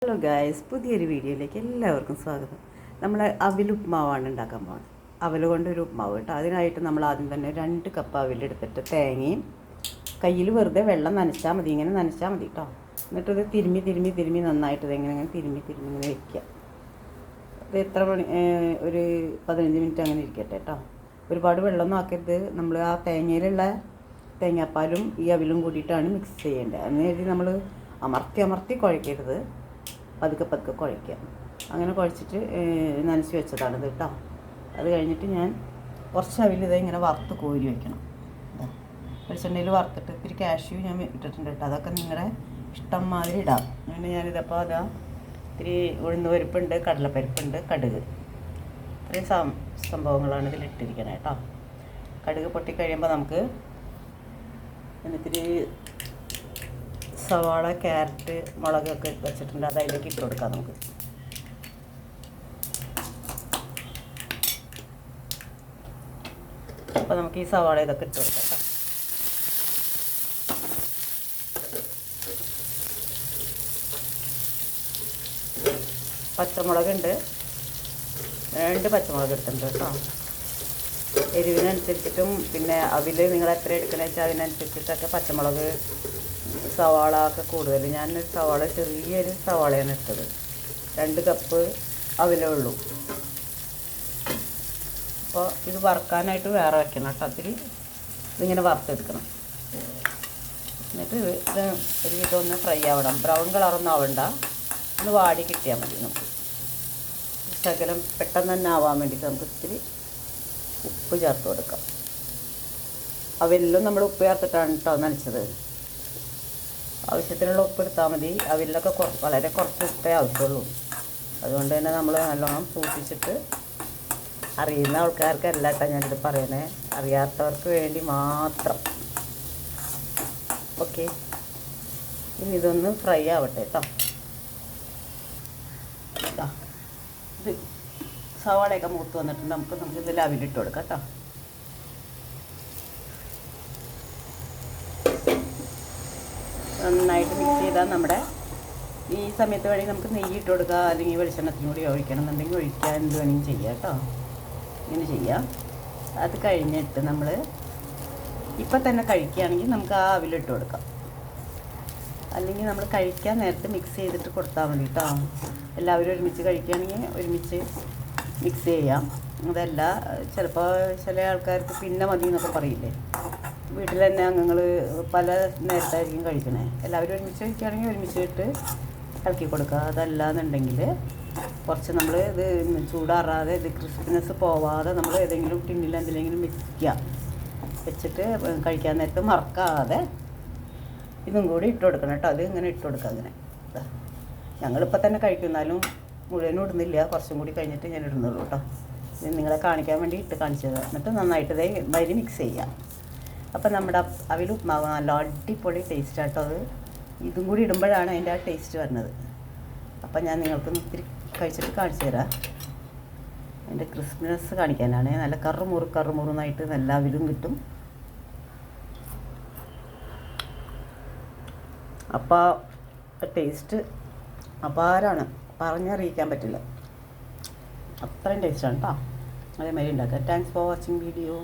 Hello guys, പുതിയൊരു വീഡിയോയിലേക്ക് എല്ലാവർക്കും സ്വാഗതം. നമ്മൾ അവിലുപ്മാവാണ് ഉണ്ടാക്കാൻ പോകുന്നത്. അവൽ കൊണ്ടൊരു ഉപ്മാവ് കേട്ടോ. അതിനായിട്ട് നമ്മൾ ആദ്യം തന്നെ 2 കപ്പ് അവിലെടുത്തിട്ട് തേങ്ങയും കയ്യിൽ വെറുതെ വെള്ളം നനച്ചാൽ മതി, ഇങ്ങനെ നനച്ചാൽ മതി കേട്ടോ. എന്നിട്ടത് തിരുമ്മി നന്നായിട്ട് ഇങ്ങനെ തിരുമ്മി ഇങ്ങനെ വയ്ക്കുക. അത് എത്ര മണി, ഒരു 15 മിനിറ്റ് അങ്ങനെ ഇരിക്കട്ടെ കേട്ടോ. ഒരുപാട് വെള്ളമൊന്നും ആക്കരുത്. നമ്മൾ ആ തേങ്ങയിലുള്ള തേങ്ങാപ്പാലും ഈ അവിലും കൂടിയിട്ടാണ് മിക്സ് ചെയ്യേണ്ടത്. എന്ന് കരുതി നമ്മൾ അമർത്തി കുഴക്കരുത്. പതുക്കെ കുഴയ്ക്കുക. അങ്ങനെ കുഴച്ചിട്ട് നനച്ച് വെച്ചതാണിത് കേട്ടോ. അത് കഴിഞ്ഞിട്ട് ഞാൻ കുറച്ച് അവിൽ ഇങ്ങനെ വറുത്ത് കോരി വയ്ക്കണം. വെളിച്ചെണ്ണയിൽ വറുത്തിട്ട് ഇത്തിരി കാഷ്യൂ ഞാൻ ഇട്ടിട്ടുണ്ട് കേട്ടോ. അതൊക്കെ നിങ്ങളുടെ ഇഷ്ടം മാതിരി ഇടാം. അങ്ങനെ ഞാനിതപ്പോൾ അതാ ഇത്തിരി ഉഴുന്ന് പരിപ്പുണ്ട്, കടലപ്പരിപ്പുണ്ട്, കടുക്, ഇത്രയും സംഭവങ്ങളാണ് ഇതിലിട്ടിരിക്കണേ കേട്ടോ. കടുക് പൊട്ടിക്കഴിയുമ്പോൾ നമുക്ക് ഇത്തിരി സവാള, ക്യാരറ്റ്, മുളകൊക്കെ വെച്ചിട്ടുണ്ട്. അത് അതിലേക്ക് ഇട്ട് കൊടുക്കാം നമുക്ക്. അപ്പോൾ നമുക്ക് ഈ സവാള ഇതൊക്കെ ഇട്ട് കൊടുക്കാം കേട്ടോ. പച്ചമുളകുണ്ട്, 2 പച്ചമുളക് എടുത്തിട്ടുണ്ട് കേട്ടോ. എരിവിനനുസരിച്ചിട്ടും പിന്നെ അവിൽ നിങ്ങൾ എത്ര എടുക്കണമെന്ന് വെച്ചാൽ അതിനനുസരിച്ചിട്ടൊക്കെ പച്ചമുളക്, സവാള ഒക്കെ കൂടുതൽ. ഞാനൊരു സവാള, ചെറിയൊരു സവാളയാണ് ഇട്ടത്. 2 കപ്പ് അവിലേ ഉള്ളൂ. അപ്പോൾ ഇത് വറുക്കാനായിട്ട് വേറെ വയ്ക്കണം കേട്ടോ. ഒത്തിരി ഇതിങ്ങനെ വറുത്തെടുക്കണം. എന്നിട്ട് ഇത് ഒരു വിധമൊന്ന് ഫ്രൈ ആവണം. ബ്രൗൺ കളറൊന്നും ആവണ്ട, ഒന്ന് വാടി കിട്ടിയാൽ മതി. നമുക്ക് ശകലം പെട്ടെന്ന് തന്നെ ആവാൻ വേണ്ടിയിട്ട് നമുക്ക് ഇത്തിരി ഉപ്പ് ചേർത്ത് കൊടുക്കാം. അവിലും നമ്മൾ ഉപ്പ് ചേർത്തിട്ടാണ് കേട്ടോ നനച്ചത്. ആവശ്യത്തിനുള്ള ഉപ്പ് എടുത്താൽ മതി. അവിലൊക്കെ വളരെ കുറച്ച് ഉപ്പേ ആവശ്യമുള്ളൂ. അതുകൊണ്ട് തന്നെ നമ്മൾ നല്ലോണം സൂക്ഷിച്ചിട്ട്, അറിയുന്ന ആൾക്കാർക്കല്ല കേട്ടോ ഞാനിത് പറയണേ, അറിയാത്തവർക്ക് വേണ്ടി മാത്രം. ഓക്കെ, ഇനി ഇതൊന്ന് ഫ്രൈ ആവട്ടെ കേട്ടോ. ഇത് സവാളയൊക്കെ മൂത്ത് വന്നിട്ടുണ്ട്. നമുക്ക് ഇതിൽ അവിലിട്ട് കൊടുക്കാം കേട്ടോ. നന്നായിട്ട് മിക്സ് ചെയ്താൽ നമ്മുടെ ഈ സമയത്ത് വേണമെങ്കിൽ നമുക്ക് നെയ്യ് ഇട്ട് കൊടുക്കുക, അല്ലെങ്കിൽ വെളിച്ചെണ്ണത്തിനും കൂടി ഒഴിക്കണം എന്നുണ്ടെങ്കിൽ ഒഴിക്കാൻ എന്ത് വേണമെങ്കിലും ചെയ്യാം കേട്ടോ. ഇങ്ങനെ ചെയ്യാം. അത് കഴിഞ്ഞിട്ട് നമ്മൾ ഇപ്പം തന്നെ കഴിക്കുകയാണെങ്കിൽ നമുക്ക് ആ അവിലിട്ട് കൊടുക്കാം. അല്ലെങ്കിൽ നമ്മൾ കഴിക്കാൻ നേരത്തെ മിക്സ് ചെയ്തിട്ട് കൊടുത്താൽ മതി കേട്ടോ. എല്ലാവരും ഒരുമിച്ച് കഴിക്കുകയാണെങ്കിൽ ഒരുമിച്ച് മിക്സ് ചെയ്യാം. അതല്ല, ചിലപ്പോൾ ചില ആൾക്കാർക്ക് പിന്നെ മതി എന്നൊക്കെ പറയില്ലേ. വീട്ടിൽ തന്നെ അംഗങ്ങൾ പല നേരത്തായിരിക്കും കഴിക്കണേ. എല്ലാവരും ഒരുമിച്ച് കഴിക്കുകയാണെങ്കിൽ ഒരുമിച്ച് ഇട്ട് ഇളക്കി കൊടുക്കുക. അതല്ല എന്നുണ്ടെങ്കിൽ കുറച്ച് നമ്മൾ ഇത് ചൂടാറാതെ, ഇത് ക്രിസ്പിനെസ് പോവാതെ നമ്മൾ ഏതെങ്കിലും ടിന്നിൽ എന്തെങ്കിലും വെച്ചിട്ട് കഴിക്കാൻ നേരത്ത് മറക്കാതെ ഇതും കൂടി ഇട്ട് കൊടുക്കണം കേട്ടോ. അത് ഇങ്ങനെ ഇട്ട് കൊടുക്കുക. അങ്ങനെ ഞങ്ങളിപ്പോൾ തന്നെ കഴിക്കുന്നാലും മുഴുവനും ഇടുന്നില്ല, കുറച്ചും കൂടി കഴിഞ്ഞിട്ട് ഞാൻ ഇടുന്നുള്ളൂ കേട്ടോ. ഇത് നിങ്ങളെ കാണിക്കാൻ വേണ്ടി ഇട്ട് കാണിച്ചത്. എന്നിട്ട് നന്നായിട്ട് ഇതായി മിക്സ് ചെയ്യാം. അപ്പം നമ്മുടെ അവിൽ ഉപ്മാവ് നല്ല അടിപൊളി ടേസ്റ്റ് ആട്ടോ. അത് ഇതും കൂടി ഇടുമ്പോഴാണ് അതിൻ്റെ ആ ടേസ്റ്റ് വരുന്നത്. അപ്പം ഞാൻ നിങ്ങൾക്കൊന്ന് ഇത്തിരി കഴിച്ചിട്ട് കാണിച്ചു തരാം. അതിൻ്റെ ക്രിസ്പിനെസ് കാണിക്കാനാണ്. നല്ല കറുമുറുന്നായിട്ട് നല്ല അവിലും കിട്ടും. അപ്പോൾ ടേസ്റ്റ് അപാരമാണ്, പറഞ്ഞറിയിക്കാൻ പറ്റില്ല. അത്രയും ടേസ്റ്റാണ് കേട്ടോ. അതേമാതിരി ഉണ്ടാക്കുക. Thanks for watching video.